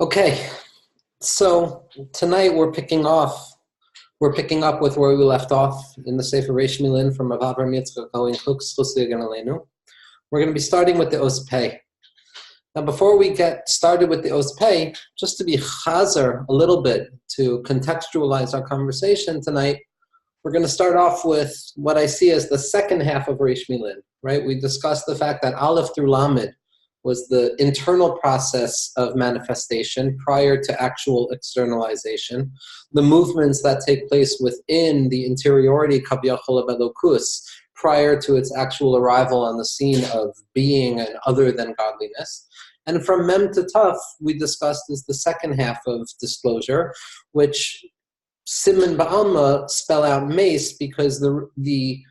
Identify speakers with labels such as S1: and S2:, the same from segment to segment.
S1: Okay, so tonight we're picking up with where we left off in the Sefer Reish Millin from Avavar Mitzvah Kohen Hooks Chusli Ganalenu. We're going to be starting with the Os Pei. Now, before we get started with the Os Pei, just to be chazer a little bit to contextualize our conversation tonight, we're going to start off with what I see as the second half of Reish Millin. Right? We discussed the fact that Aleph through Lamed was the internal process of manifestation prior to actual externalization. The movements that take place within the interiority, Kaviyachol Belokus, prior to its actual arrival on the scene of being and other than godliness. And from Mem to Taf, we discussed is the second half of disclosure, which Simon Ba'alma spell out mace because the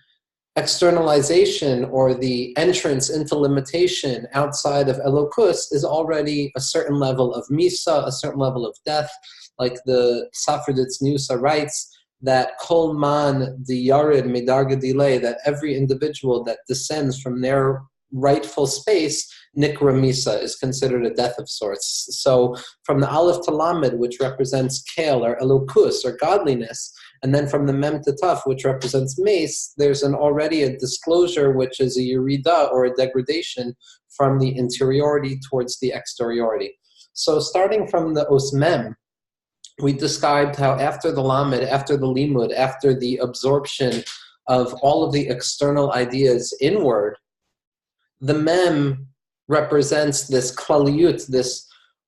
S1: externalization or the entrance into limitation outside of Elokus is already a certain level of Misa, a certain level of death. Like the Safraditz Nusa writes that Kol Man the Yarid Medarga delay, that every individual that descends from their rightful space, Nikra Misa, is considered a death of sorts. So from the Aleph to Lamed, which represents Kel or Elokus or godliness, and then from the Mem to Taf, which represents mace, there's already a disclosure, which is a yerida or a degradation from the interiority towards the exteriority. So starting from the Os Mem, we described how after the Lamed, after the Limud, after the absorption of all of the external ideas inward, the Mem represents this klaliyut, this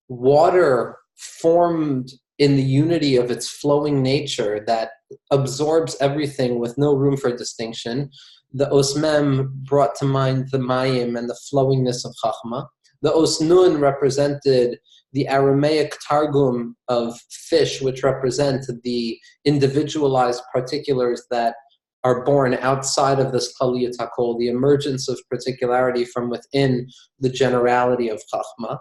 S1: water formed in the unity of its flowing nature that absorbs everything with no room for distinction. The Os Mem brought to mind the mayim and the flowingness of Chachma. The Os Nun represented the Aramaic targum of fish, which represent the individualized particulars that are born outside of this Klaliyat HaKol, the emergence of particularity from within the generality of Chachma.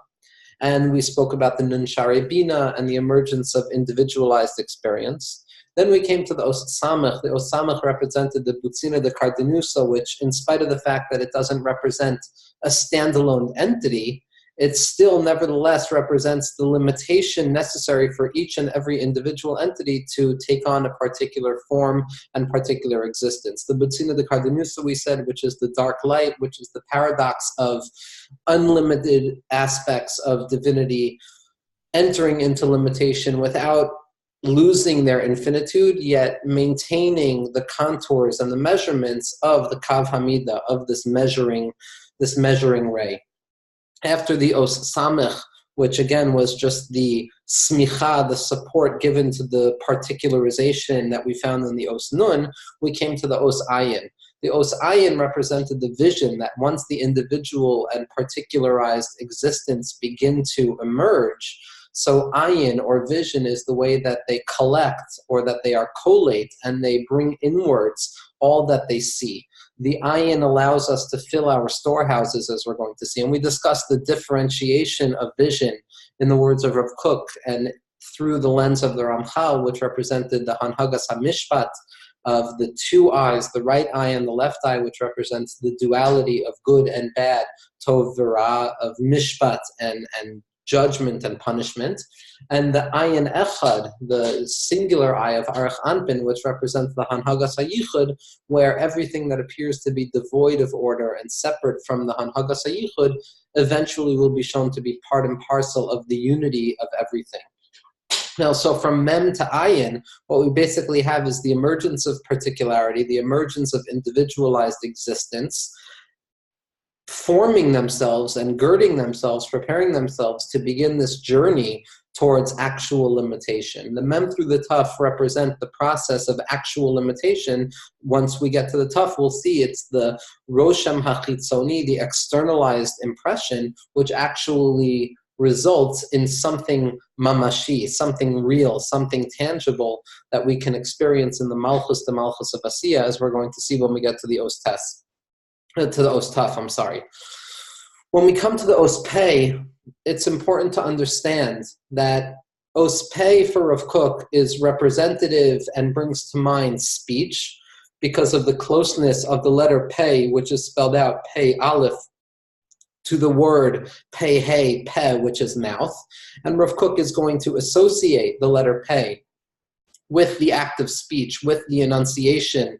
S1: And we spoke about the Nun Sharei Bina and the emergence of individualized experience. Then we came to the Os Samech. The Os Samech represented the Butzina de Cardenusa, which, in spite of the fact that it doesn't represent a standalone entity, it still nevertheless represents the limitation necessary for each and every individual entity to take on a particular form and particular existence. The Butzina de Cardenusa, we said, which is the dark light, which is the paradox of unlimited aspects of divinity entering into limitation without losing their infinitude, yet maintaining the contours and the measurements of the Kav Hamida, of this measuring ray. After the Os Samech, which again was just the smicha, the support given to the particularization that we found in the Os Nun, we came to the Os Ayin. The Os Ayin represented the vision that once the individual and particularized existence begin to emerge, so ayin or vision is the way that they collect or that they are collate and they bring inwards all that they see. The ayin allows us to fill our storehouses, as we're going to see. And we discussed the differentiation of vision in the words of Rav Kook and through the lens of the Ramchal, which represented the Hanhagas HaMishpat of the two eyes, the right eye and the left eye, which represents the duality of good and bad, tov v'ra, of mishpat and judgment and punishment, and the ayin echad, the singular eye of Arach Anpin, which represents the Hanhagas HaYichud, where everything that appears to be devoid of order and separate from the Hanhagas HaYichud eventually will be shown to be part and parcel of the unity of everything. Now, so from Mem to Ayin, what we basically have is the emergence of particularity, the emergence of individualized existence, forming themselves and girding themselves, preparing themselves to begin this journey towards actual limitation. The Mem through the Taf represent the process of actual limitation. Once we get to the Taf, we'll see it's the Rosham HaChitzoni, the externalized impression, which actually results in something mamashi, something real, something tangible that we can experience in the Malchus of Asiya, as we're going to see when we get to the Os Taf, I'm sorry. When we come to the Os Pei, it's important to understand that Os Pei for Rav Kook is representative and brings to mind speech because of the closeness of the letter Pei, which is spelled out Pei Aleph, to the word pei, hey, peh, which is mouth. And Rav Kook is going to associate the letter pei with the act of speech, with the enunciation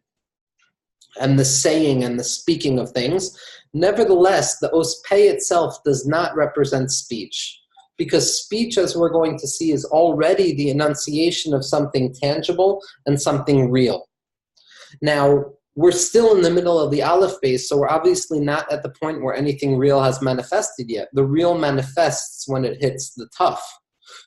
S1: and the saying and the speaking of things. Nevertheless, the os pei itself does not represent speech, because speech, as we're going to see, is already the enunciation of something tangible and something real. Now, we're still in the middle of the Aleph base, so we're obviously not at the point where anything real has manifested yet. The real manifests when it hits the tough.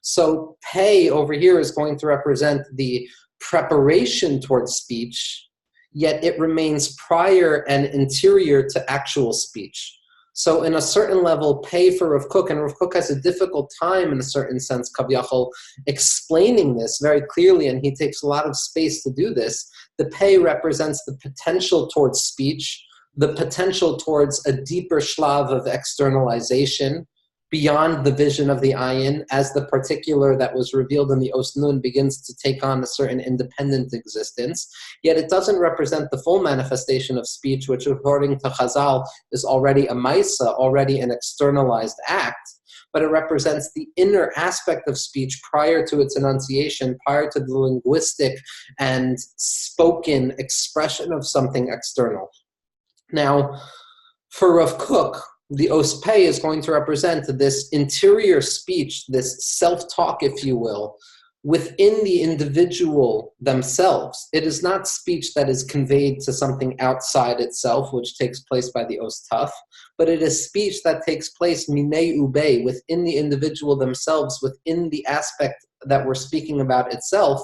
S1: So pei over here is going to represent the preparation towards speech, yet it remains prior and interior to actual speech. So in a certain level, pei for Rav Kook, and Rav Kook has a difficult time in a certain sense, Kaviyachol, explaining this very clearly, and he takes a lot of space to do this. The pei represents the potential towards speech, the potential towards a deeper shlav of externalization, beyond the vision of the ayin, as the particular that was revealed in the Os Nun begins to take on a certain independent existence. Yet it doesn't represent the full manifestation of speech, which according to Chazal is already a maisa, already an externalized act, but it represents the inner aspect of speech prior to its enunciation, prior to the linguistic and spoken expression of something external. Now, for Rav Kook, the os pei is going to represent this interior speech, this self-talk, if you will, within the individual themselves. It is not speech that is conveyed to something outside itself, which takes place by the os taf, but it is speech that takes place minei ubei, within the individual themselves, within the aspect that we're speaking about itself,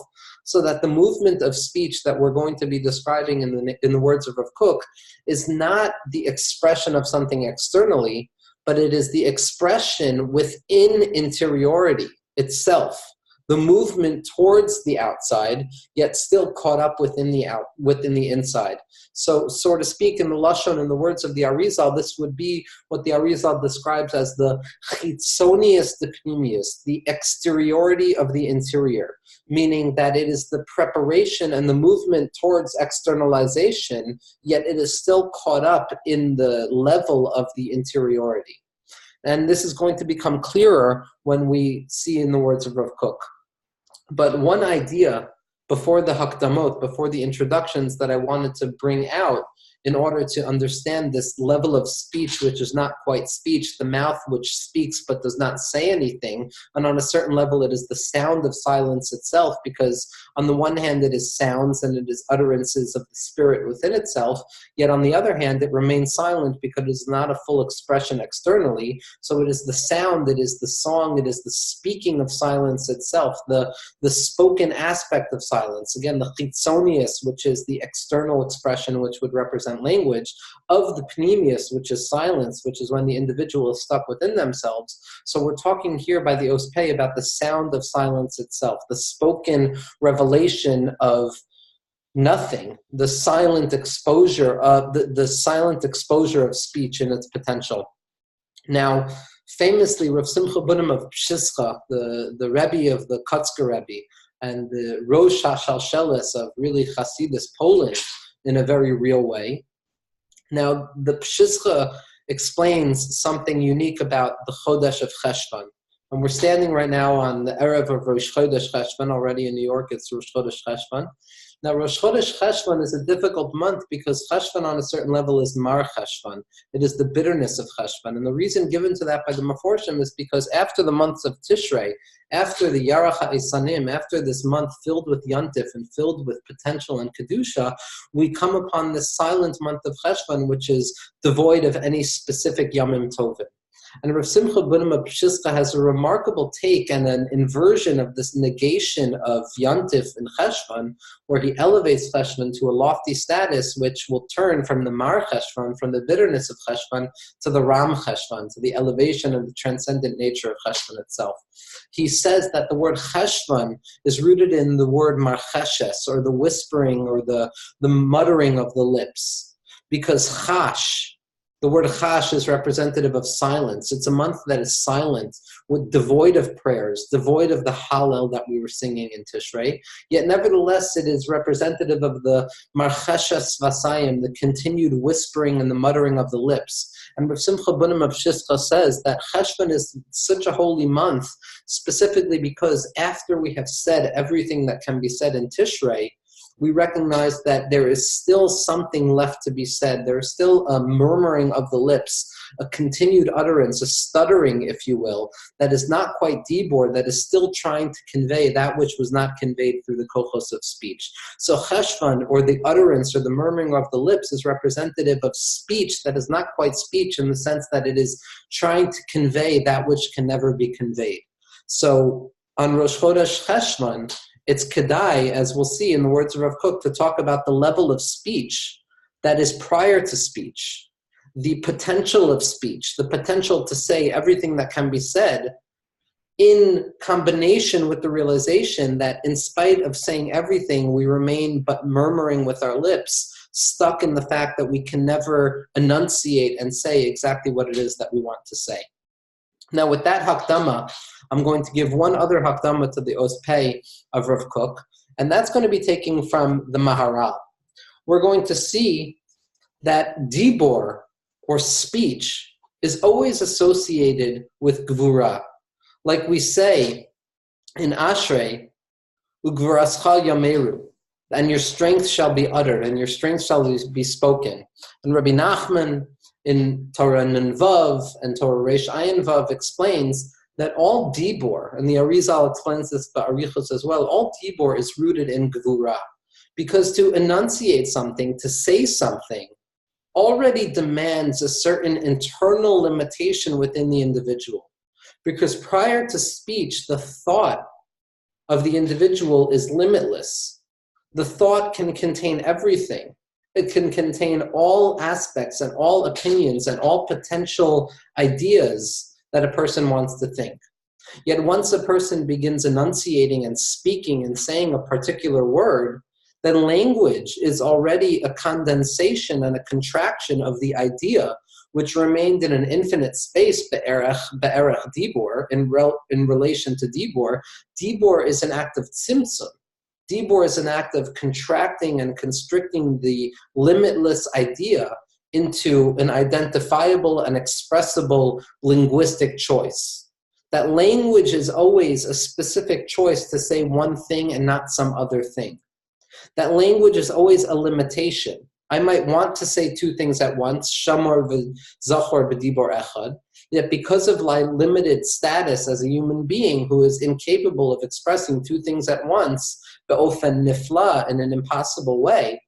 S1: so that the movement of speech that we're going to be describing in the words of Rav Kook is not the expression of something externally, but it is the expression within interiority itself, the movement towards the outside, yet still caught up within the inside. So to speak, in the Lashon, in the words of the Arizal, this would be what the Arizal describes as the chitzonius de pnimius, the exteriority of the interior, meaning that it is the preparation and the movement towards externalization, yet it is still caught up in the level of the interiority. And this is going to become clearer when we see in the words of Rav Kook. But one idea before the hakdamot, before the introductions, that I wanted to bring out in order to understand this level of speech, which is not quite speech, the mouth which speaks but does not say anything, and on a certain level it is the sound of silence itself, because on the one hand it is sounds and it is utterances of the spirit within itself, yet on the other hand it remains silent because it is not a full expression externally. So it is the sound, it is the song, it is the speaking of silence itself, the spoken aspect of silence. Again, the chitzonius, which is the external expression which would represent language, of the pnimius, which is silence, which is when the individual is stuck within themselves. So we're talking here by the os pei about the sound of silence itself, the spoken revelation of nothing, the silent exposure of the silent exposure of speech in its potential. Now, famously, Rav Simcha Bunim of Pshischa, the Rebbe of the Kotzker Rebbe, and the Rosh HaShalshelis of really Hasidus Poland, in a very real way. Now, the Pshischa explains something unique about the Chodesh of Cheshvan. And we're standing right now on the Erev of Rosh Chodesh Cheshvan. Already in New York, it's Rosh Chodesh Cheshvan. Now, Rosh Chodesh Cheshvan is a difficult month because Cheshvan on a certain level is Mar Cheshvan. It is the bitterness of Cheshvan. And the reason given to that by the Meforshim is because after the months of Tishrei, after the Yarach HaEsanim, after this month filled with Yantif and filled with potential and Kedusha, we come upon this silent month of Cheshvan, which is devoid of any specific Yamim Tovim. And Rav Simcha Bunim of Pshischa has a remarkable take and an inversion of this negation of Yantif and Cheshvan, where he elevates Cheshvan to a lofty status, which will turn from the Mar Cheshvan, from the bitterness of Cheshvan, to the Ram Cheshvan, to the elevation of the transcendent nature of Cheshvan itself. He says that the word Cheshvan is rooted in the word Marcheshes, or the whispering or the muttering of the lips, because Chash The word chash is representative of silence. It's a month that is silent, devoid of prayers, devoid of the Hallel that we were singing in Tishrei. Yet nevertheless, it is representative of the marcheshes vasayim, the continued whispering and the muttering of the lips. And Rav Simcha Bunim of Shischa says that Cheshvan is such a holy month, specifically because after we have said everything that can be said in Tishrei, we recognize that there is still something left to be said. There is still a murmuring of the lips, a continued utterance, a stuttering, if you will, that is not quite dibor, that is still trying to convey that which was not conveyed through the kochos of speech. So cheshvan, or the utterance or the murmuring of the lips, is representative of speech that is not quite speech in the sense that it is trying to convey that which can never be conveyed. So on Rosh Chodesh Cheshvan, it's kedai, as we'll see in the words of Rav Kook, to talk about the level of speech that is prior to speech, the potential of speech, the potential to say everything that can be said, in combination with the realization that in spite of saying everything, we remain but murmuring with our lips, stuck in the fact that we can never enunciate and say exactly what it is that we want to say. Now, with that hakdama, I'm going to give one other hakdama to the Ospei of Rav Kook, and that's going to be taken from the Maharal. We're going to see that dibor, or speech, is always associated with gvura. Like we say in Ashrei, ugvurascha yameru, and your strength shall be uttered, and your strength shall be spoken. And Rabbi Nachman in Torah Nun Vav and Torah Reish Ayin Vav explains that all dibor, and the Arizal explains this by Arichos as well, all dibor is rooted in gvura. Because to enunciate something, to say something, already demands a certain internal limitation within the individual. Because prior to speech, the thought of the individual is limitless. The thought can contain everything. It can contain all aspects and all opinions and all potential ideas that a person wants to think. Yet once a person begins enunciating and speaking and saying a particular word, then language is already a condensation and a contraction of the idea, which remained in an infinite space, be'erech dibor, in relation to dibor. Dibor is an act of tzimtzum. Dibor is an act of contracting and constricting the limitless idea into an identifiable and expressible linguistic choice. That language is always a specific choice to say one thing and not some other thing. That language is always a limitation. I might want to say two things at once, shamor v'zachor b'dibor echad, yet because of my limited status as a human being who is incapable of expressing two things at once, be'ofen nifla, in an impossible way,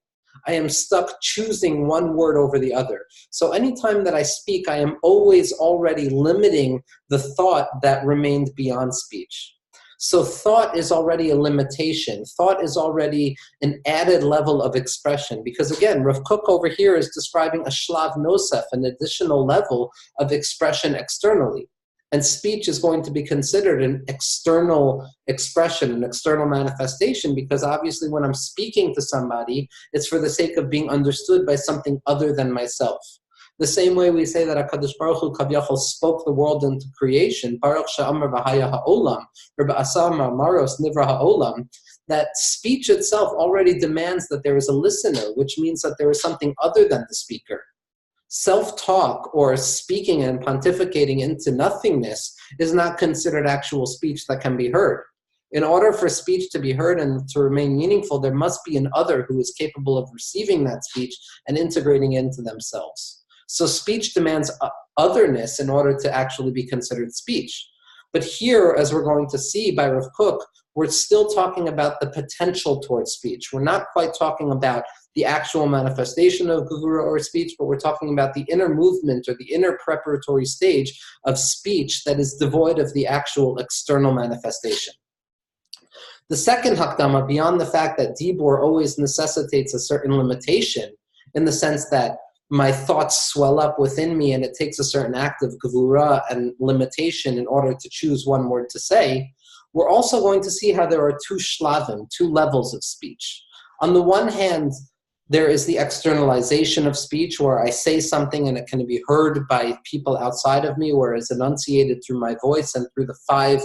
S1: I am stuck choosing one word over the other. So anytime that I speak, I am always already limiting the thought that remained beyond speech. So thought is already a limitation. Thought is already an added level of expression. Because again, Rav Kook over here is describing a shlav nosef, an additional level of expression externally. And speech is going to be considered an external expression, an external manifestation, because obviously when I'm speaking to somebody, it's for the sake of being understood by something other than myself. The same way we say that HaKadosh Baruch Hu Kavyachol spoke the world into creation, Baruch Sha'amar V'haya Ha'olam, or Ba'asam Maros Nivra Ha'olam, that speech itself already demands that there is a listener, which means that there is something other than the speaker. Self-talk or speaking and pontificating into nothingness is not considered actual speech that can be heard. In order for speech to be heard and to remain meaningful, there must be an other who is capable of receiving that speech and integrating it into themselves. So speech demands otherness in order to actually be considered speech. But here, as we're going to see by Rav Kook, we're still talking about the potential towards speech. We're not quite talking about the actual manifestation of gevura or speech, but we're talking about the inner movement or the inner preparatory stage of speech that is devoid of the actual external manifestation. The second hakdama, beyond the fact that dibor always necessitates a certain limitation, in the sense that my thoughts swell up within me and it takes a certain act of gevura and limitation in order to choose one word to say, we're also going to see how there are two shlavim, two levels of speech. On the one hand, There is the externalization of speech, where I say something and it can be heard by people outside of me, where it's enunciated through my voice and through the 5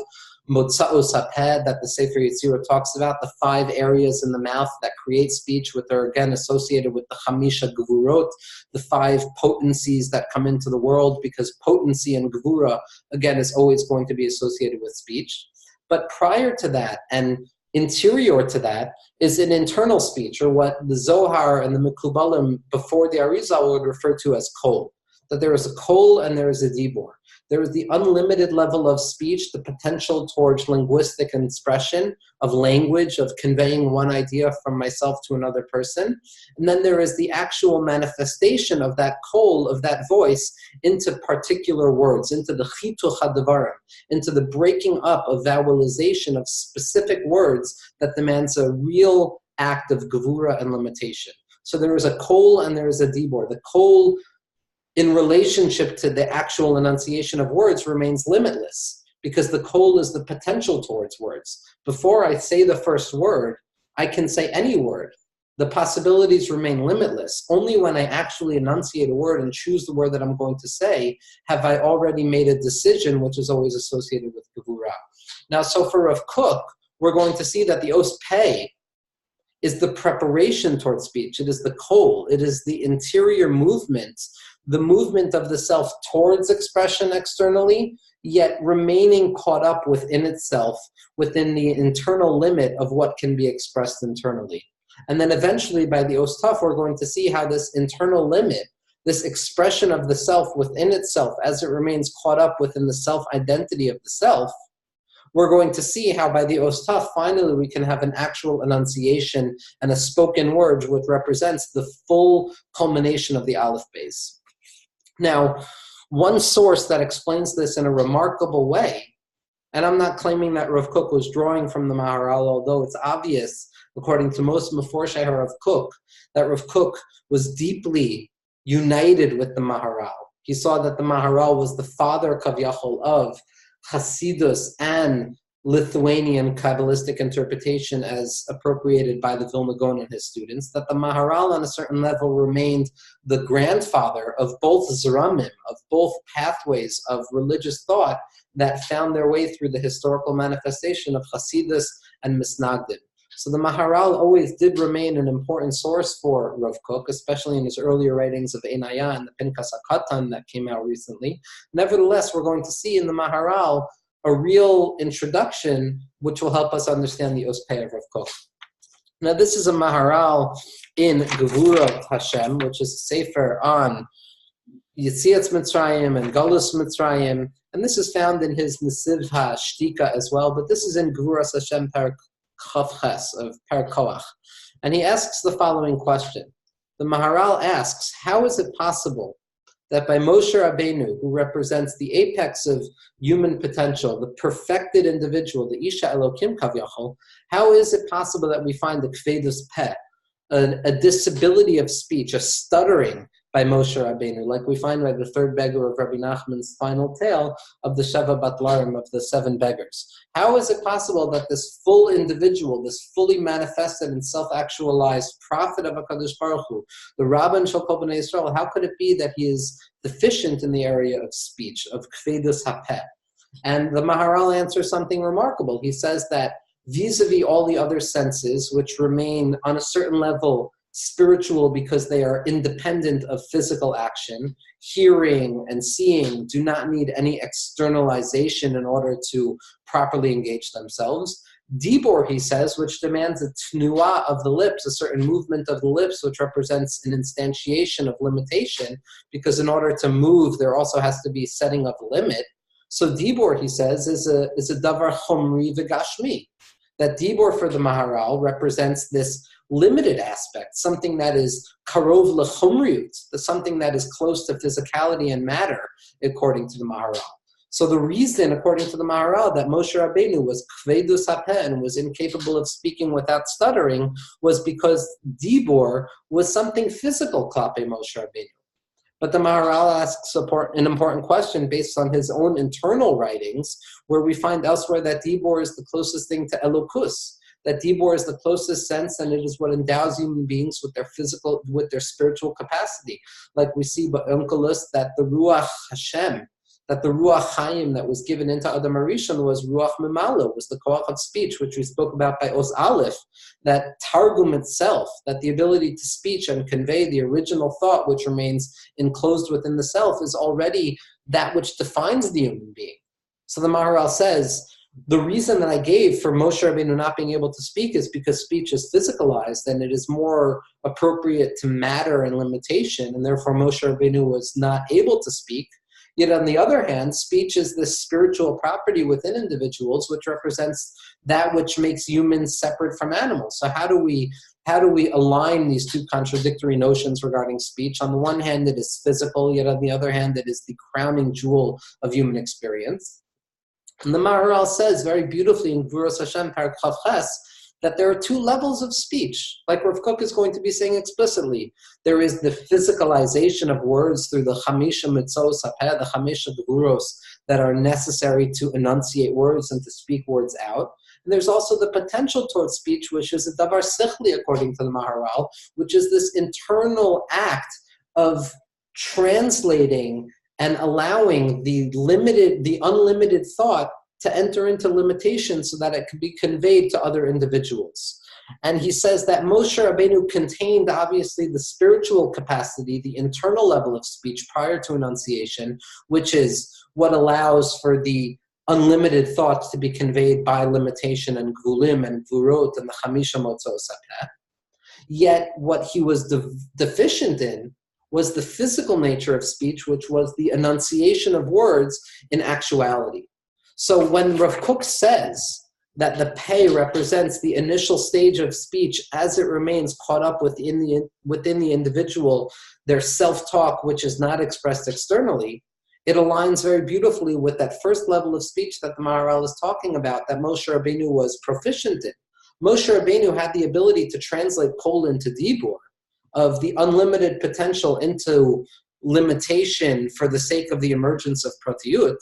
S1: motza'os hapeh that the Sefer Yetzirah talks about, the 5 areas in the mouth that create speech, which are again associated with the chamisha gevurot, the 5 potencies that come into the world, because potency and gevura, again, is always going to be associated with speech. But prior to that, and interior to that, is an internal speech, or what the Zohar and the Mekubalim before the Arizal would refer to as kol. That there is a kol and there is a dibor. There is the unlimited level of speech, the potential towards linguistic expression of language, of conveying one idea from myself to another person. And then there is the actual manifestation of that kol, of that voice, into particular words, into the chituch hadvarim, into the breaking up of vowelization of specific words that demands a real act of gevura and limitation. So there is a kol and there is a dibor. The kol, in relationship to the actual enunciation of words, remains limitless, because the kol is the potential towards words. Before I say the first word, I can say any word. The possibilities remain limitless. Only when I actually enunciate a word and choose the word that I'm going to say have I already made a decision, which is always associated with gevura. Now, so for Rav Kook, we're going to see that the os pei is the preparation towards speech. It is the kol. It is the interior movement, the movement of the self towards expression externally, yet remaining caught up within itself, within the internal limit of what can be expressed internally. And then eventually by the os taf, we're going to see how this internal limit, this expression of the self within itself, as it remains caught up within the self-identity of the self, we're going to see how by the os taf, finally we can have an actual enunciation and a spoken word which represents the full culmination of the aleph base. Now, one source that explains this in a remarkable way, and I'm not claiming that Rav Kook was drawing from the Maharal, although it's obvious, according to most Meforshei Rav Kook, that Rav Kook was deeply united with the Maharal. He saw that the Maharal was the father, Kavyachol, of Hasidus and Lithuanian Kabbalistic interpretation as appropriated by the Vilna Gaon and his students, that the Maharal on a certain level remained the grandfather of both Zramim, of both pathways of religious thought that found their way through the historical manifestation of Hasidus and Misnagdim. So the Maharal always did remain an important source for Rav Kook, especially in his earlier writings of Einaya and the Pinkas HaKatan that came out recently. Nevertheless, we're going to see in the Maharal a real introduction which will help us understand the os pei of Rav Kook. Now, this is a Maharal in Gevurot Hashem, which is a sefer on Yetziat Mitzrayim and Galus Mitzrayim, and this is found in his Nesiv HaShtika as well, but this is in Gevurot Hashem Parak Chav Ches of Parak Koach. And he asks the following question. The Maharal asks, how is it possible that by Moshe Rabbeinu, who represents the apex of human potential, the perfected individual, the Isha Elokim Kavyachol, how is it possible that we find the Kvedus Peh, a disability of speech, a stuttering by Moshe Rabbeinu, like we find by the 3rd beggar of Rabbi Nachman's final tale of the Sheva Batlarim, of the 7 beggars? How is it possible that this full individual, this fully manifested and self-actualized prophet of HaKadosh Baruch Hu, the Rabban Shel Kol Bnei Yisrael, how could it be that he is deficient in the area of speech, of Kvedus HaPeh? And the Maharal answers something remarkable. He says that vis-a-vis all the other senses, which remain on a certain level spiritual because they are independent of physical action, hearing and seeing do not need any externalization in order to properly engage themselves. Dibor, he says, which demands a tnuah of the lips, a certain movement of the lips, which represents an instantiation of limitation, because in order to move, there also has to be setting of limit. So Dibor, he says, is a davar chomri v'gashmi. That Dibor for the Maharal represents this limited aspect, something that is karov lechumriut, something that is close to physicality and matter, according to the Maharal. So the reason, according to the Maharal, that Moshe Rabbeinu was kvedus hapeh and was incapable of speaking without stuttering was because Dibor was something physical klape Moshe Rabbeinu. But the Maharal asks an important question based on his own internal writings, where we find elsewhere that Dibor is the closest thing to Elokus, that Dibor is the closest sense, and it is what endows human beings with their spiritual capacity. Like we see by Onkelos that the Ruach Hashem, that the Ruach Chaim that was given into Adam Arishon was Ruach Memala, was the Koach of speech, which we spoke about by Os Aleph, that Targum itself, that the ability to speak and convey the original thought which remains enclosed within the self is already that which defines the human being. So the Maharal says, the reason that I gave for Moshe Rabbeinu not being able to speak is because speech is physicalized and it is more appropriate to matter and limitation, and therefore Moshe Rabbeinu was not able to speak. Yet on the other hand, speech is this spiritual property within individuals which represents that which makes humans separate from animals. So how do we align these two contradictory notions regarding speech? On the one hand, it is physical, yet on the other hand, it is the crowning jewel of human experience. And the Maharal says very beautifully in Gvuras Hashem Parak Chav Ches that there are two levels of speech. Like Rav Kook is going to be saying explicitly, there is the physicalization of words through the Chamisha Mitzvos HaPeh, the Chamisha Gvuros that are necessary to enunciate words and to speak words out. And there's also the potential towards speech, which is a davar sichli, according to the Maharal, which is this internal act of translating and allowing the unlimited thought to enter into limitation so that it can be conveyed to other individuals. And he says that Moshe Rabbeinu contained, obviously, the spiritual capacity, the internal level of speech prior to enunciation, which is what allows for the unlimited thoughts to be conveyed by limitation and gulim and gvurot and the chamisha motzos hapeh. Yet what he was deficient in was the physical nature of speech, which was the enunciation of words in actuality. So when Rav Kook says that the pei represents the initial stage of speech as it remains caught up within the individual, their self-talk, which is not expressed externally, it aligns very beautifully with that first level of speech that the Maharal is talking about, that Moshe Rabbeinu was proficient in. Moshe Rabbeinu had the ability to translate kol into dibur, of the unlimited potential into limitation for the sake of the emergence of protiyut.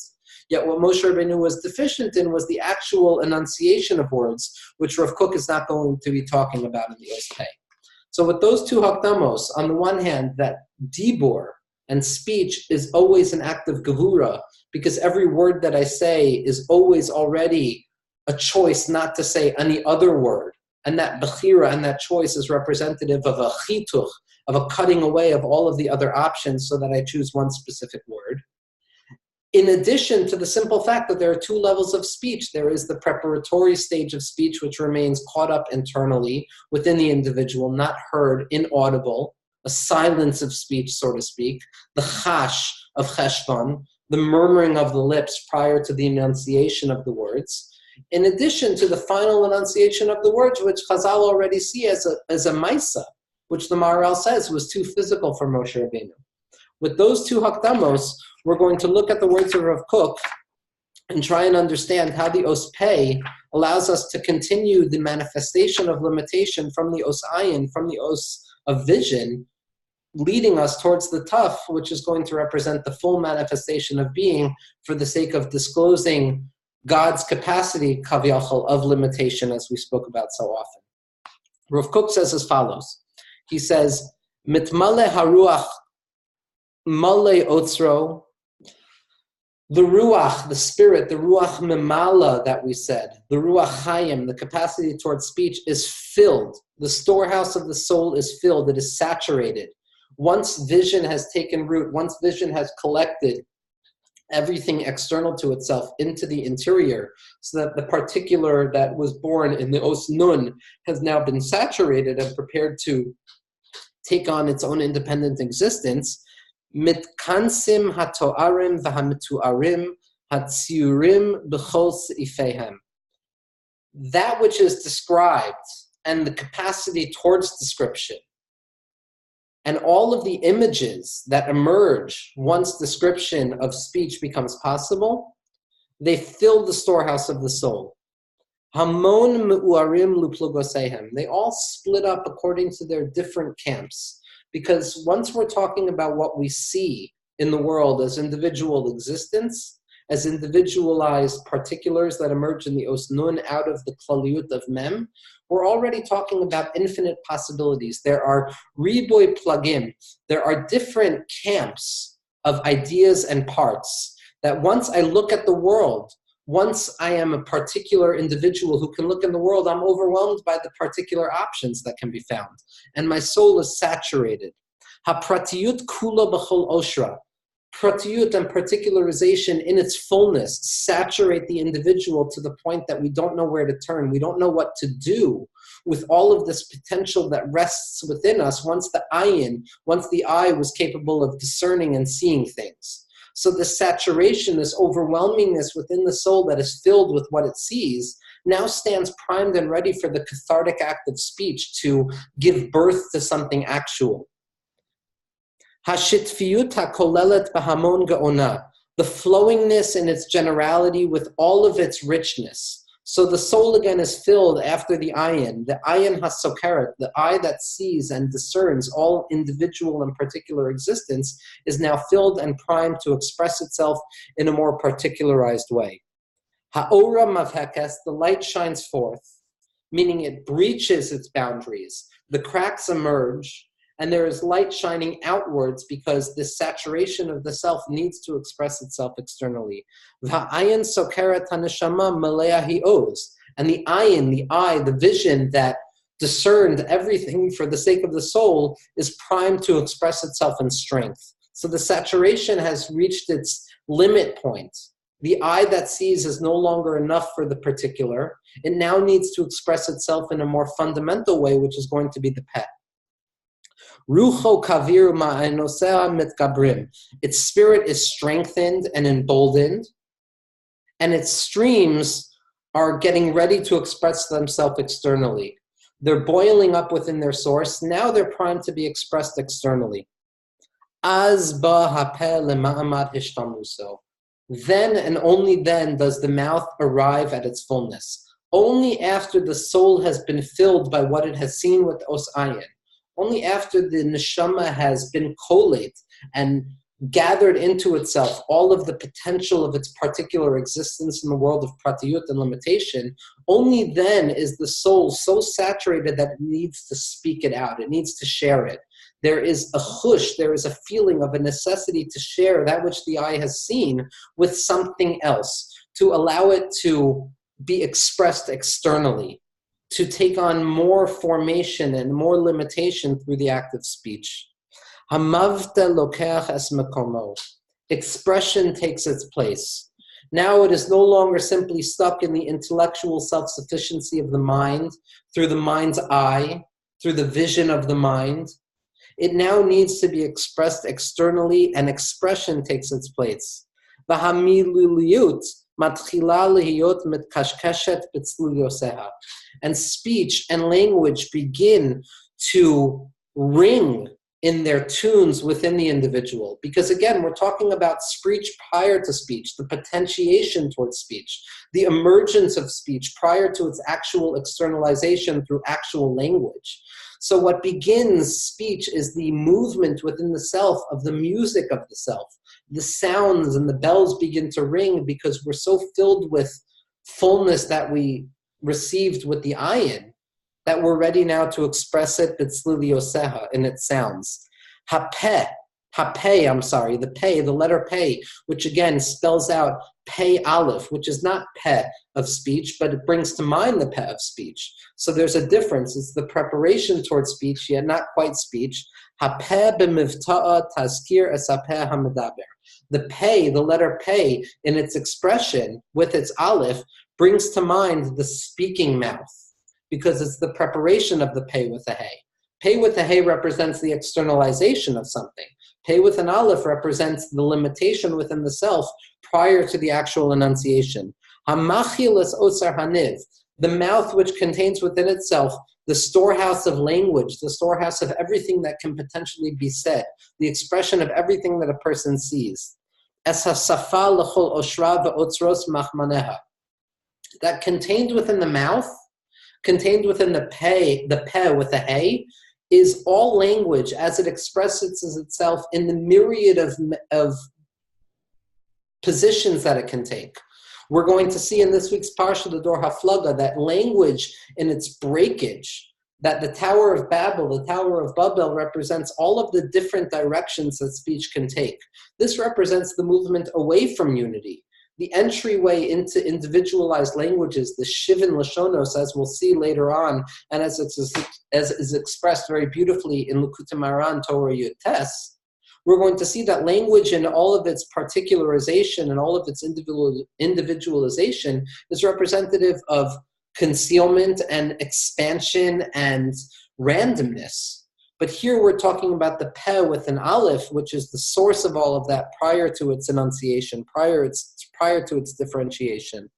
S1: Yet what Moshe Rabbeinu was deficient in was the actual enunciation of words, which Rav Kook is not going to be talking about in the Ospei. So with those two hakdamos, on the one hand, that dibur and speech is always an act of gevura, because every word that I say is always already a choice not to say any other word. And that bechira and that choice is representative of a chituch, of a cutting away of all of the other options so that I choose one specific word. In addition to the simple fact that there are two levels of speech, there is the preparatory stage of speech, which remains caught up internally within the individual, not heard, inaudible, a silence of speech, so to speak, the chash of cheshbon, the murmuring of the lips prior to the enunciation of the words, in addition to the final enunciation of the words, which Chazal already see as a maisa, which the Maharal says was too physical for Moshe Rabbeinu. With those two hakdamos, we're going to look at the words of Rav Kook and try and understand how the Os Pei allows us to continue the manifestation of limitation from the Os Ayin, from the Os of vision, leading us towards the Tuf, which is going to represent the full manifestation of being for the sake of disclosing God's capacity, kaviyachol, of limitation, as we spoke about so often. Rav Kook says as follows. He says, mitmale haruach male otzro, the ruach, the spirit, the ruach memala that we said, the ruach chayim, the capacity towards speech is filled. The storehouse of the soul is filled. It is saturated. Once vision has taken root, once vision has collected everything external to itself into the interior, so that the particular that was born in the Os Nun has now been saturated and prepared to take on its own independent existence, mitkansim hatoarim v'hamituarim hatziurim b'chol seifehem. That which is described and the capacity towards description and all of the images that emerge once description of speech becomes possible, they fill the storehouse of the soul. Hamon me'uarim luplugosehem. They all split up according to their different camps. Because once we're talking about what we see in the world as individual existence, as individualized particulars that emerge in the os nun out of the klaliyut of mem, we're already talking about infinite possibilities. There are riboy plugim. There are different camps of ideas and parts that once I look at the world, once I am a particular individual who can look in the world, I'm overwhelmed by the particular options that can be found. And my soul is saturated. Ha-pratiyut kula b'chol oshra. Pratiyut and particularization in its fullness saturate the individual to the point that we don't know where to turn. We don't know what to do with all of this potential that rests within us once the eye was capable of discerning and seeing things. So the saturation, this overwhelmingness within the soul that is filled with what it sees, now stands primed and ready for the cathartic act of speech to give birth to something actual. Hashitfiyut hakolelet b'hamon ge'ona, the flowingness in its generality with all of its richness. So the soul again is filled after the ayin hasokeret, the eye that sees and discerns all individual and particular existence, is now filled and primed to express itself in a more particularized way. Ha'ora mavhekes, the light shines forth, meaning it breaches its boundaries. The cracks emerge, and there is light shining outwards because this saturation of the self needs to express itself externally. V'ha'ayin sokeret haneshama malea hi'oz. And the ayin, the eye, the vision that discerned everything for the sake of the soul is primed to express itself in strength. So the saturation has reached its limit point. The eye that sees is no longer enough for the particular. It now needs to express itself in a more fundamental way, which is going to be the pet. Rucho kavir ma'anosea mitgabrim. Its spirit is strengthened and emboldened, and its streams are getting ready to express themselves externally. They're boiling up within their source. Now they're primed to be expressed externally. Az ba hapeh lema'amad hishtamuso. Then and only then does the mouth arrive at its fullness. Only after the soul has been filled by what it has seen with os ayin. Only after the neshama has been collate and gathered into itself all of the potential of its particular existence in the world of pratiyut and limitation, only then is the soul so saturated that it needs to speak it out. It needs to share it. There is a chush, there is a feeling of a necessity to share that which the eye has seen with something else, to allow it to be expressed externally, to take on more formation and more limitation through the act of speech. Hamavta lokeach es mekomo. Expression takes its place. Now it is no longer simply stuck in the intellectual self-sufficiency of the mind, through the mind's eye, through the vision of the mind. It now needs to be expressed externally, and expression takes its place. Vahamiluliyut matchila lehiyot mitkashkeshet b'tzluyoseha. And speech and language begin to ring in their tunes within the individual. Because again, we're talking about speech prior to speech, the potentiation towards speech, the emergence of speech prior to its actual externalization through actual language. So what begins speech is the movement within the self of the music of the self. The sounds and the bells begin to ring because we're so filled with fullness that we received with the ayin, that we're ready now to express it b'tzlilioseha in its sounds. The letter pei, which again spells out pei aleph, which is not peh of speech, but it brings to mind the peh of speech. So there's a difference. It's the preparation towards speech, yet not quite speech. Hapeh b'mivta'a tazkir es hapeh hamedaber. The pei, the letter pei, in its expression with its aleph, brings to mind the speaking mouth, because it's the preparation of the pei with the hay. Pei with the hay represents the externalization of something. Pei with an aleph represents the limitation within the self prior to the actual enunciation. Hamachil es osar haniv, the mouth which contains within itself the storehouse of language, the storehouse of everything that can potentially be said, the expression of everything that a person sees. Es hasafa l'chol oshra ve'otzros machmaneha. That contained within the mouth, contained within the peh with the hay, is all language as it expresses itself in the myriad of positions that it can take. We're going to see in this week's Parsha, the Dor Haflaga, that language in its breakage, that the Tower of Babel, the Tower of Babel, represents all of the different directions that speech can take. This represents the movement away from unity, the entryway into individualized languages, the Shivin Lashonos, as we'll see later on, and as is expressed very beautifully in Likutei Moharan Torah Yud Tes. We're going to see that language in all of its particularization and all of its individualization is representative of concealment and expansion and randomness. But here we're talking about the peh with an aleph, which is the source of all of that prior to its enunciation, prior to its differentiation.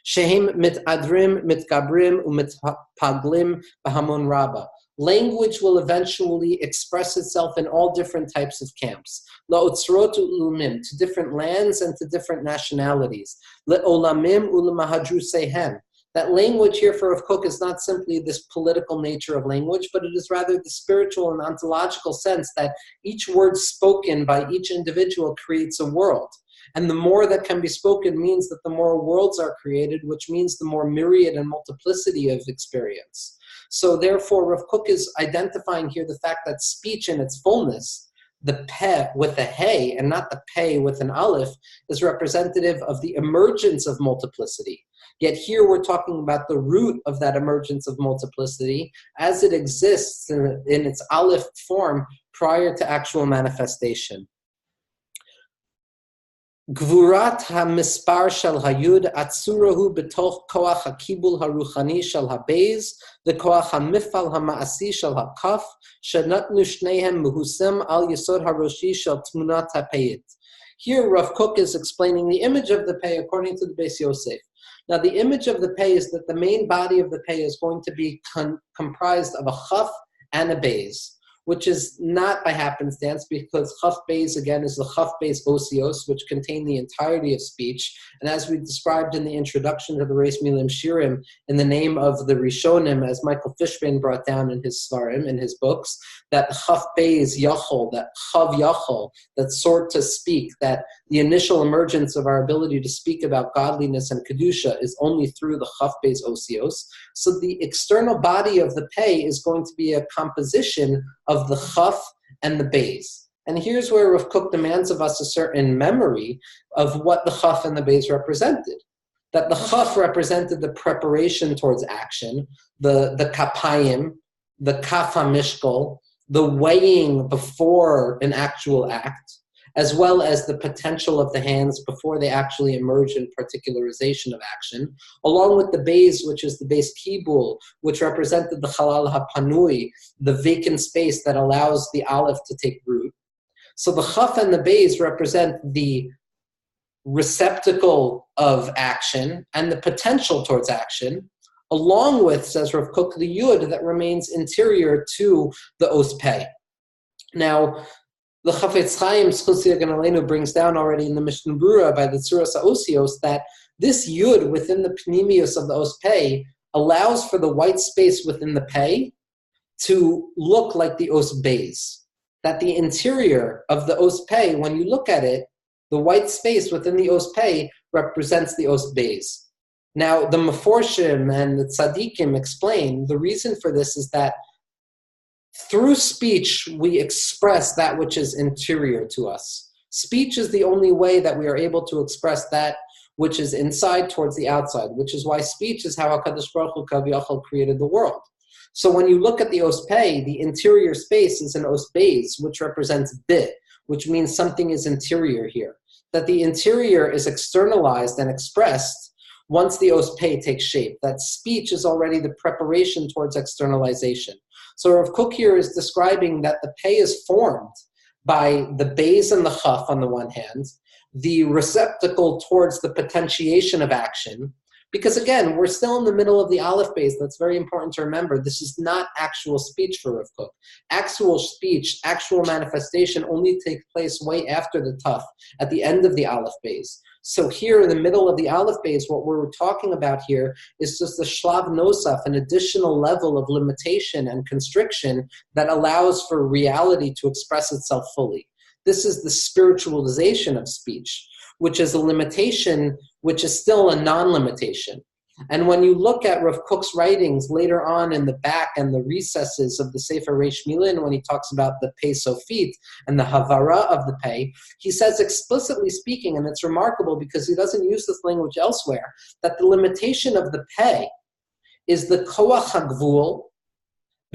S1: Shehem mitadrim, mitgabrim, umitpaglim b'hamon rabba. Language will eventually express itself in all different types of camps. La'otzrot u'lumim, to different lands and to different nationalities. Le'olamim u'lemahadru sehen. That language here for Rav Kook is not simply this political nature of language, but it is rather the spiritual and ontological sense that each word spoken by each individual creates a world. And the more that can be spoken means that the more worlds are created, which means the more myriad and multiplicity of experience. So therefore, Rav Kook is identifying here the fact that speech in its fullness, the peh with a hey and not the peh with an aleph, is representative of the emergence of multiplicity. Yet here we're talking about the root of that emergence of multiplicity as it exists in its aleph form prior to actual manifestation. Gvurat ha-mispar shel hayud atzurahu betoch koach ha-kibul ha-ruchani shel ha-beis v'koach ha-mifal ha-ma'asi shel ha-kaf shenatnu shnehem mehusim al yesod ha-roshi shel tmunat ha-peit. Here Rav Kook is explaining the image of the pei according to the Beis Yosef. Now the image of the pei is that the main body of the pei is going to be comprised of a chaf and a beis, which is not by happenstance because Chaf Beis, again, is the Chaf Beis Osios, which contain the entirety of speech. And as we described in the introduction to the Reish Millin Shirim, in the name of the Rishonim, as Michael Fishman brought down in his Svarim, in his books, that Chaf Beis Yachol, that Chav Yachol, that sort to speak, that the initial emergence of our ability to speak about godliness and Kedusha is only through the Chaf Beis Osios. So the external body of the Pei is going to be a composition of the Chaf and the Beis. And here's where Rav Kook demands of us a certain memory of what the Chaf and the Beis represented. That the Chaf represented the preparation towards action, the kapayim, the kaf hamishkol, the weighing before an actual act, as well as the potential of the hands before they actually emerge in particularization of action, along with the Beis, which is the Beis Kibul, which represented the Chalal HaPanui, the vacant space that allows the Aleph to take root. So the Chaf and the Beis represent the receptacle of action and the potential towards action, along with, says Rav Kook, the Yud that remains interior to the Os Pei. Now, the Chafetz Chaim Zchus Yagen Aleinu brings down already in the Mishnah Brura by the Tzuras HaOsios that this Yud within the Pnimius of the Os Pei allows for the white space within the Pei to look like the Os Beis. That the interior of the Os Pei, when you look at it, the white space within the Os Pei represents the Os Beis. Now, the Meforshim and the Tzadikim explain the reason for this is that through speech, we express that which is interior to us. Speech is the only way that we are able to express that which is inside towards the outside, which is why speech is how HaKadosh Baruch Hu Kaviyachal created the world. So when you look at the Os Pei, the interior space is an Os Beis, which represents bit, which means something is interior here. That the interior is externalized and expressed once the Os Pei takes shape. That speech is already the preparation towards externalization. So Rav Kook here is describing that the Pei is formed by the Beis and the Chaf on the one hand, the receptacle towards the potentiation of action, because again, we're still in the middle of the Aleph Beis. That's very important to remember. This is not actual speech for Rav Kook. Actual speech, actual manifestation only takes place way after the Taf, at the end of the Aleph Beis. So here in the middle of the Aleph Beis, what we're talking about here is just the Shlav Nosaf, an additional level of limitation and constriction that allows for reality to express itself fully. This is the spiritualization of speech. which is a limitation, which is still a non-limitation. And when you look at Rav Kook's writings later on in the back and the recesses of the Sefer Reish Millin, when he talks about the Pei Sofit and the Havara of the Pei, he says explicitly speaking, and it's remarkable because he doesn't use this language elsewhere, that the limitation of the Pei is the Koach HaGvul,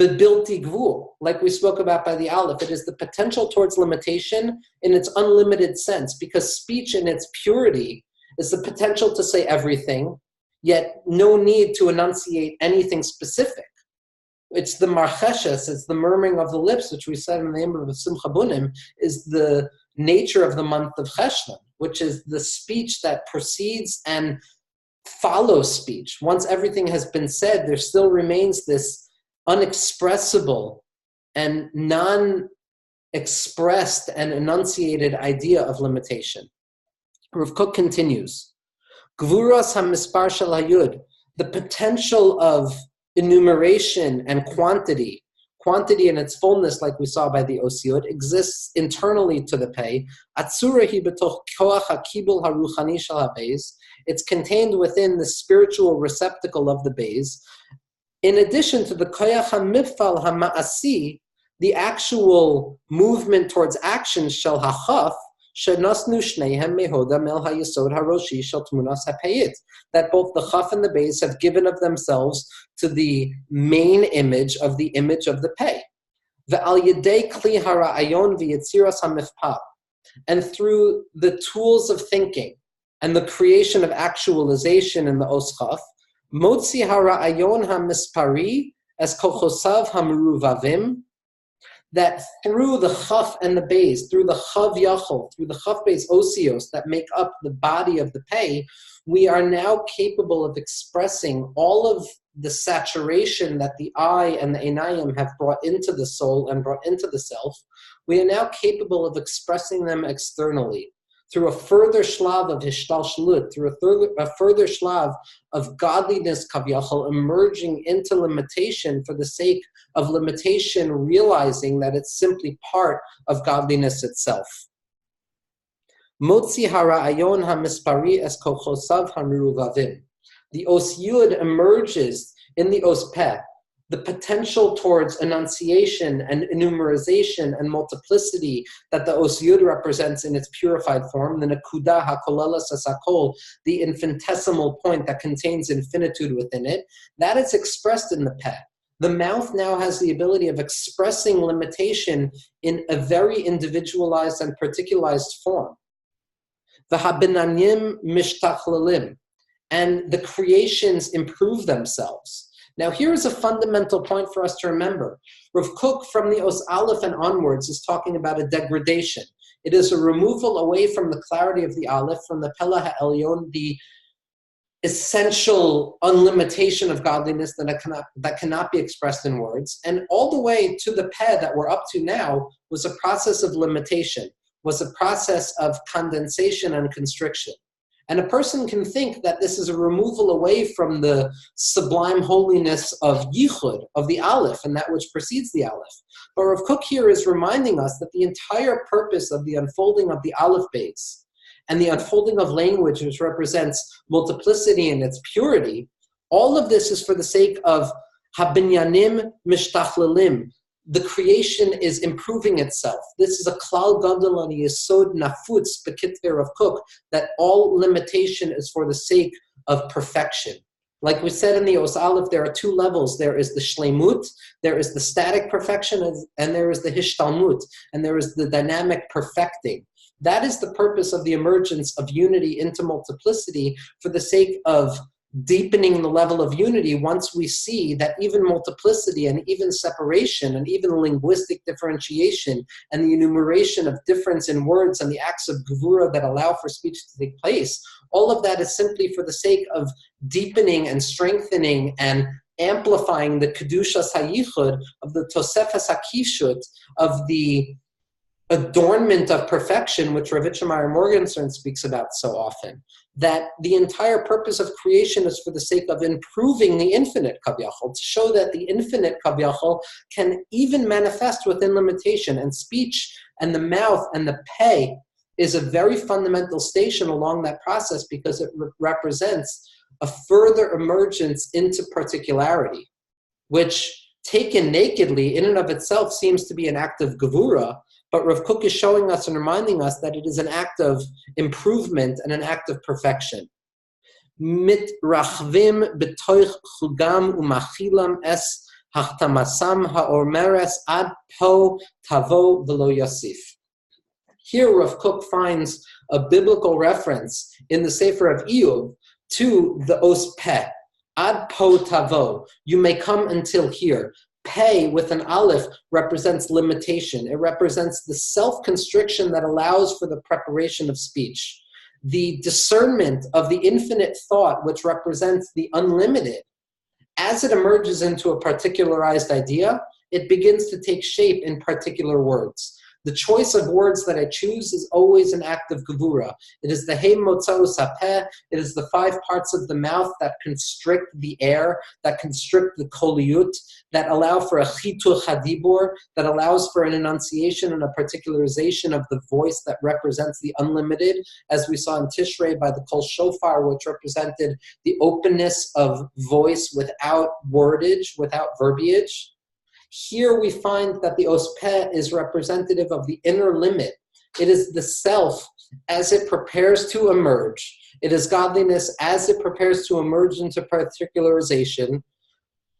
S1: Bilti Gvul, like we spoke about by the Aleph. It is the potential towards limitation in its unlimited sense, because speech in its purity is the potential to say everything, yet no need to enunciate anything specific. It's the marcheshes, it's the murmuring of the lips, which we said in the name of Simcha Bunim, is the nature of the month of Cheshvan, which is the speech that precedes and follows speech. Once everything has been said, there still remains this unexpressible and non-expressed and enunciated idea of limitation. Rav Kook continues, Gvuras hamispar shel hayud, the potential of enumeration and quantity in its fullness, like we saw by the Osiyot, exists internally to the Pei. Atzura hi betoch koach hakibul haruchani shel habeis. It's contained within the spiritual receptacle of the Beis. In addition to the koach hamifal hama'asi, the actual movement towards action shel hachaf, that both the Chaf and the Beis have given of themselves to the main image of the Pei. And through the tools of thinking and the creation of actualization in the Os Chaf, Motzi hara'ayon hamispari as kochosav hamruvavim, that through the Chaf and the Beis, through the Chav Yachol, through the Chaf Beis Osios that make up the body of the Pei, we are now capable of expressing all of the saturation that the eye and the Einayim have brought into the soul and brought into the self. We are now capable of expressing them externally through a further shlav of hishtalshlut, through a further shlav of godliness kavyachol, emerging into limitation for the sake of limitation, realizing that it's simply part of godliness itself. Motzi hara'ayon hamispari es kochosav hamruvavim. The Os Yud emerges in the Os Peh, the potential towards enunciation and enumerization and multiplicity that the Os Yud represents in its purified form, the Nekuda HaKolelas HaSakol, the infinitesimal point that contains infinitude within it, that is expressed in the Peh. The mouth now has the ability of expressing limitation in a very individualized and particularized form. The Habinanyim Mishtachlalim, and the creations improve themselves. Now, here is a fundamental point for us to remember. Rav Kook, from the Os Aleph and onwards, is talking about a degradation. It is a removal away from the clarity of the Aleph, from the Pella HaElyon, the essential unlimitation of godliness that cannot be expressed in words, and all the way to the Peh that we're up to now was a process of limitation, was a process of condensation and constriction. And a person can think that this is a removal away from the sublime holiness of Yichud, of the Aleph, and that which precedes the Aleph. But Rav Kook here is reminding us that the entire purpose of the unfolding of the Aleph base and the unfolding of language, which represents multiplicity in its purity, all of this is for the sake of Habinyanim Mishtachlalim. The creation is improving itself. This is a klal gadol on yesod nafutz bekitver of Kook, that all limitation is for the sake of perfection. Like we said in the Os Aleph, there are two levels. There is the shleimut, there is the static perfection, and there is the hishtalmut, and there is the dynamic perfecting. That is the purpose of the emergence of unity into multiplicity, for the sake of deepening the level of unity once we see that even multiplicity and even separation and even linguistic differentiation and the enumeration of difference in words and the acts of gevura that allow for speech to take place, all of that is simply for the sake of deepening and strengthening and amplifying the kedushas hayichud, of the tosefes hakishut, of the adornment of perfection, which Rav Itchemeyer Morgenstern speaks about so often, that the entire purpose of creation is for the sake of improving the infinite kavyachol, to show that the infinite kavyachol can even manifest within limitation, and speech and the mouth and the pei is a very fundamental station along that process because it represents a further emergence into particularity, which taken nakedly in and of itself seems to be an act of gevura, but Rav Kook is showing us and reminding us that it is an act of improvement and an act of perfection. Mit rachvim betoich chugam umachilam es hachtamasam haormeres ad po tavo velo yosif. Here Rav Kook finds a biblical reference in the Sefer of Iyov to the os peh. Ad po tavo, you may come until here. Pei with an aleph represents limitation. It represents the self-constriction that allows for the preparation of speech. The discernment of the infinite thought, which represents the unlimited. As it emerges into a particularized idea, it begins to take shape in particular words. The choice of words that I choose is always an act of gevura. It is the hey motzaos hapeh. It is the 5 parts of the mouth that constrict the air, that constrict the koliyut, that allow for a chitur hadibur, that allows for an enunciation and a particularization of the voice that represents the unlimited, as we saw in Tishrei by the kol shofar, which represented the openness of voice without wordage, without verbiage. Here we find that the os peh is representative of the inner limit. It is the self as it prepares to emerge. It is godliness as it prepares to emerge into particularization,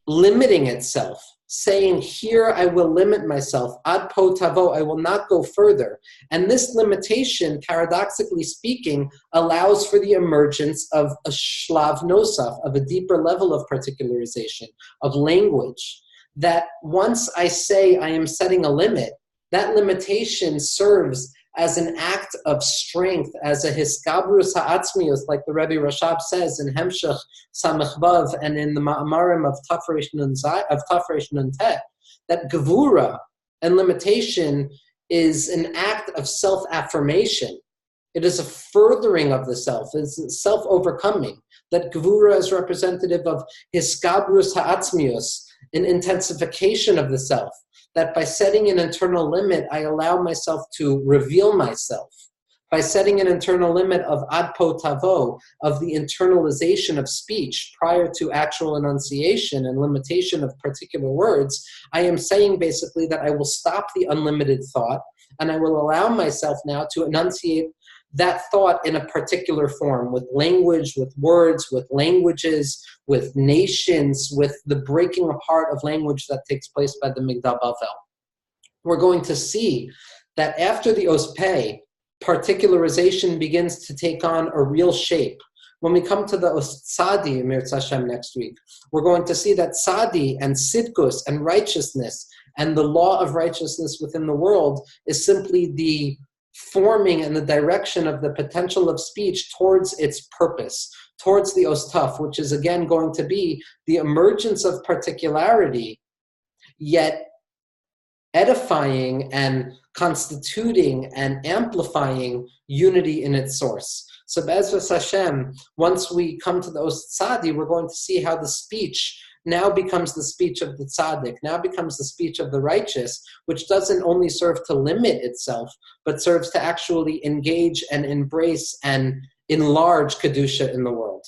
S1: limiting itself, saying, here I will limit myself, ad po tavo, I will not go further. And this limitation, paradoxically speaking, allows for the emergence of a shlav nosaf, of a deeper level of particularization, of language. That once I say I am setting a limit, that limitation serves as an act of strength, as a hiskabrus ha'atzmius, like the Rebbe Rashab says in Hemshech Samech Vav and in the Ma'amarim of Tafresh Nun Tet, that gevura and limitation is an act of self-affirmation. It is a furthering of the self. It's self-overcoming. That gevura is representative of hiskabrus ha'atzmius, an intensification of the self, that by setting an internal limit, I allow myself to reveal myself. By setting an internal limit of ad po tavo, of the internalization of speech prior to actual enunciation and limitation of particular words, I am saying basically that I will stop the unlimited thought and I will allow myself now to enunciate that thought in a particular form, with language, with words, with languages, with nations, with the breaking apart of language that takes place by the Migdal Bavel. We're going to see that after the os peh, particularization begins to take on a real shape. When we come to the os tzadi, Mirz Hashem, next week, we're going to see that tzadi and sidkus and righteousness and the law of righteousness within the world is simply the forming and the direction of the potential of speech towards its purpose, towards the ostaf, which is again going to be the emergence of particularity, yet edifying and constituting and amplifying unity in its source. So Be'ezras Hashem, once we come to the Os Tzadi, we're going to see how the speech now becomes the speech of the tzaddik, now becomes the speech of the righteous, which doesn't only serve to limit itself, but serves to actually engage and embrace and enlarge Kedusha in the world.